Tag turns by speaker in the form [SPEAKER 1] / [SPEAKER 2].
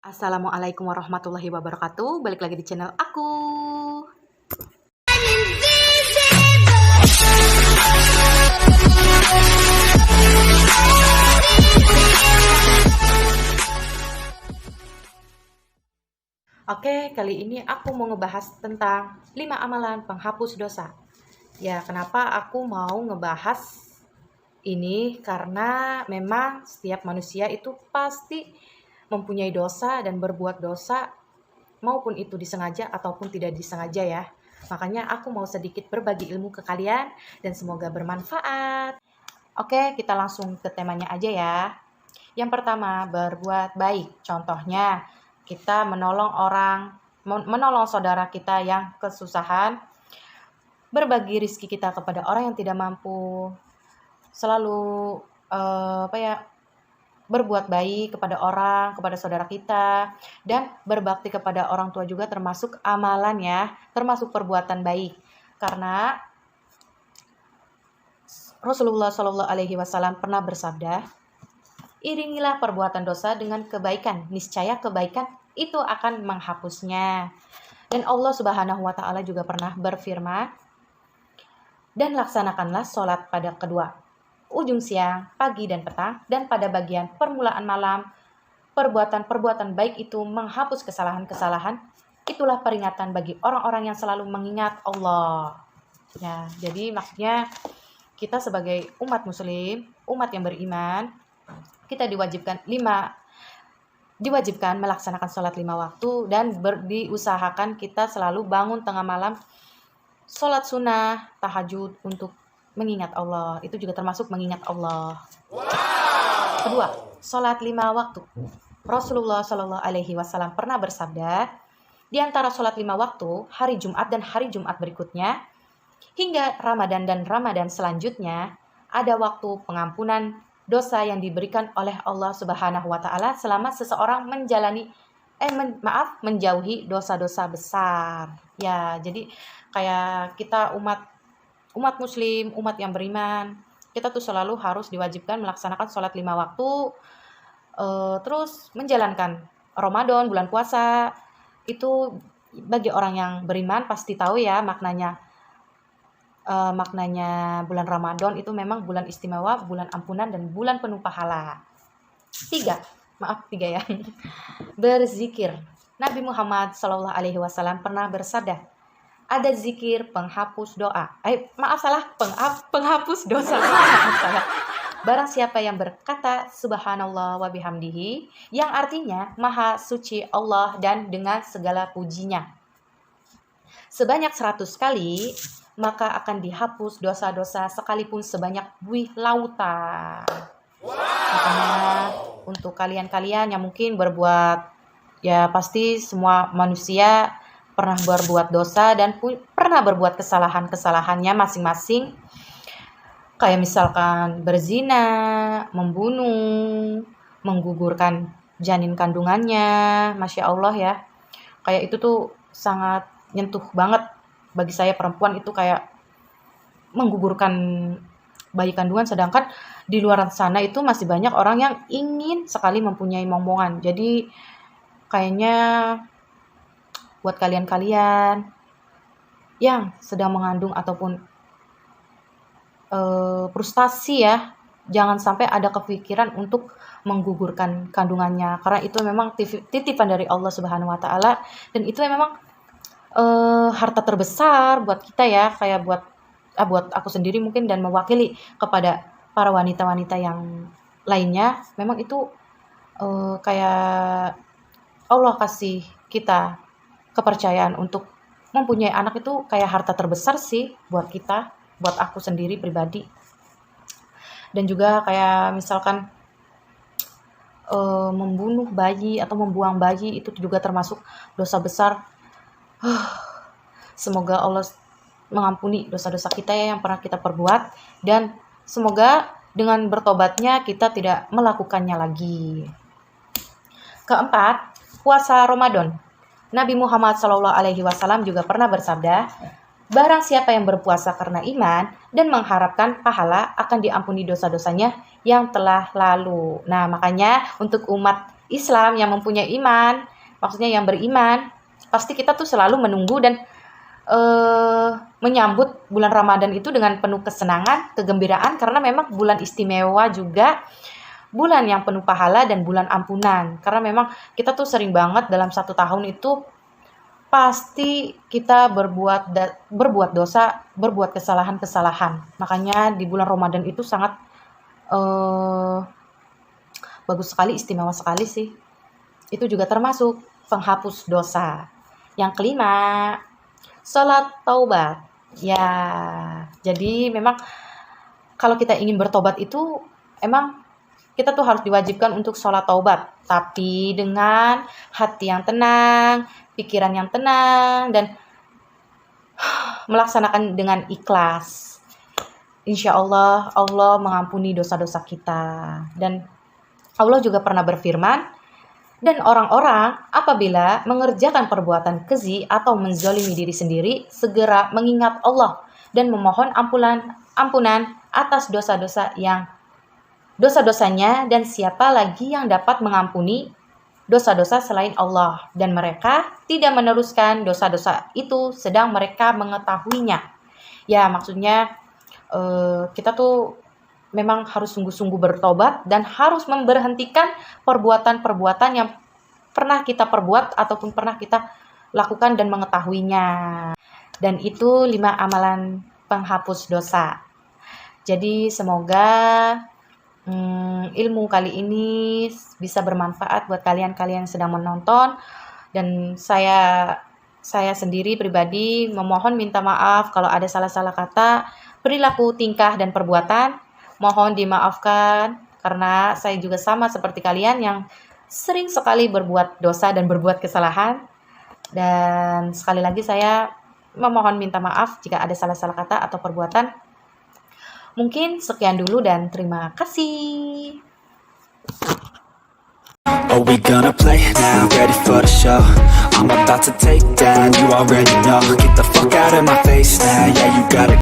[SPEAKER 1] Assalamualaikum warahmatullahi wabarakatuh. Balik lagi di channel aku. Oke, kali ini aku mau ngebahas tentang 5 amalan penghapus dosa. Ya, kenapa aku mau ngebahas ini? Karena memang setiap manusia itu pasti mempunyai dosa dan berbuat dosa, maupun itu disengaja ataupun tidak disengaja ya. Makanya aku mau sedikit berbagi ilmu ke kalian dan semoga bermanfaat. Oke, kita langsung ke temanya aja ya. Yang pertama, berbuat baik. Contohnya, kita menolong saudara kita yang kesusahan, berbagi rezeki kita kepada orang yang tidak mampu, selalu berbuat baik kepada orang, kepada saudara kita, dan berbakti kepada orang tua juga termasuk amalan ya, termasuk perbuatan baik. Karena Rasulullah Shallallahu Alaihi Wasallam pernah bersabda, iringilah perbuatan dosa dengan kebaikan, niscaya kebaikan itu akan menghapusnya. Dan Allah Subhanahu Wa Taala juga pernah berfirman, dan laksanakanlah sholat pada kedua ujung siang, pagi dan petang, dan pada bagian permulaan malam. Perbuatan-perbuatan baik itu menghapus kesalahan-kesalahan. Itulah peringatan bagi orang-orang yang selalu mengingat Allah. Ya, jadi maksudnya kita sebagai umat muslim, umat yang beriman, kita diwajibkan melaksanakan sholat 5 waktu dan diusahakan kita selalu bangun tengah malam, sholat sunnah, tahajud untuk mengingat Allah. Itu juga termasuk mengingat Allah. Kedua, sholat 5 waktu. Rasulullah Shallallahu Alaihi Wasallam pernah bersabda, di antara sholat 5 waktu, hari Jumat dan hari Jumat berikutnya, hingga Ramadan dan Ramadan selanjutnya, ada waktu pengampunan dosa yang diberikan oleh Allah Subhanahu Wa Taala selama seseorang menjauhi dosa-dosa besar. Ya, jadi kayak kita umat muslim, umat yang beriman, kita tuh selalu harus diwajibkan melaksanakan sholat 5 waktu, terus menjalankan Ramadan, bulan puasa. Itu bagi orang yang beriman pasti tahu ya maknanya bulan Ramadan itu memang bulan istimewa, bulan ampunan, dan bulan penuh pahala. Tiga ya. Berzikir. Nabi Muhammad Shallallahu Alaihi Wasallam pernah bersabda, ada zikir penghapus doa. Penghapus dosa. Barang siapa yang berkata subhanallah wa bihamdihi, yang artinya maha suci Allah dan dengan segala pujinya, sebanyak 100 kali, maka akan dihapus dosa-dosa sekalipun sebanyak buih lautan. Makanya untuk kalian-kalian yang mungkin berbuat, ya pasti semua manusia pernah berbuat dosa dan pernah berbuat kesalahan-kesalahannya masing-masing. Kayak misalkan berzina, membunuh, menggugurkan janin kandungannya. Masya Allah ya. Kayak itu tuh sangat nyentuh banget bagi saya, perempuan itu kayak menggugurkan bayi kandungan, sedangkan di luar sana itu masih banyak orang yang ingin sekali mempunyai momongan. Jadi kayaknya buat kalian-kalian yang sedang mengandung ataupun frustasi ya, jangan sampai ada kepikiran untuk menggugurkan kandungannya, karena itu memang titipan dari Allah Subhanahu Wa Taala, dan itu memang harta terbesar buat kita ya, kayak buat aku sendiri mungkin, dan mewakili kepada para wanita-wanita yang lainnya. Memang itu kayak Allah kasih kita kepercayaan untuk mempunyai anak, itu kayak harta terbesar sih buat kita, buat aku sendiri pribadi. Dan juga kayak misalkan membunuh bayi atau membuang bayi, itu juga termasuk dosa besar. Semoga Allah mengampuni dosa-dosa kita ya yang pernah kita perbuat, dan semoga dengan bertobatnya kita tidak melakukannya lagi. Keempat, puasa Ramadan. Nabi Muhammad Shallallahu Alaihi Wasallam juga pernah bersabda, barang siapa yang berpuasa karena iman dan mengharapkan pahala, akan diampuni dosa-dosanya yang telah lalu. Nah, makanya untuk umat Islam, yang mempunyai iman, maksudnya yang beriman, pasti kita tuh selalu menunggu dan menyambut bulan Ramadan itu dengan penuh kesenangan, kegembiraan, karena memang bulan istimewa juga, bulan yang penuh pahala dan bulan ampunan. Karena memang kita tuh sering banget dalam satu tahun itu pasti kita berbuat dosa, berbuat kesalahan-kesalahan. Makanya di bulan Ramadan itu sangat bagus sekali, istimewa sekali sih. Itu juga termasuk penghapus dosa. Yang kelima, sholat taubat. Ya, jadi memang kalau kita ingin bertobat itu emang kita tuh harus diwajibkan untuk sholat taubat, tapi dengan hati yang tenang, pikiran yang tenang, dan melaksanakan dengan ikhlas. Insya Allah, Allah mengampuni dosa-dosa kita. Dan Allah juga pernah berfirman, dan orang-orang apabila mengerjakan perbuatan keji atau menzalimi diri sendiri, segera mengingat Allah dan memohon ampunan atas dosa-dosanya, dan siapa lagi yang dapat mengampuni dosa-dosa selain Allah, dan mereka tidak meneruskan dosa-dosa itu sedang mereka mengetahuinya. Ya, maksudnya kita tuh memang harus sungguh-sungguh bertobat dan harus memberhentikan perbuatan-perbuatan yang pernah kita perbuat ataupun pernah kita lakukan dan mengetahuinya. Dan itu 5 amalan penghapus dosa. Jadi semoga ilmu kali ini bisa bermanfaat buat kalian-kalian yang sedang menonton. Dan saya sendiri pribadi memohon minta maaf kalau ada salah-salah kata, perilaku, tingkah, dan perbuatan. Mohon dimaafkan karena saya juga sama seperti kalian yang sering sekali berbuat dosa dan berbuat kesalahan. Dan sekali lagi saya memohon minta maaf jika ada salah-salah kata atau perbuatan. Mungkin sekian dulu dan terima kasih.
[SPEAKER 2] Are we gonna play now? Ready for the show? I'm about to take down, you already know. Get the fuck out of my face now, yeah, you gotta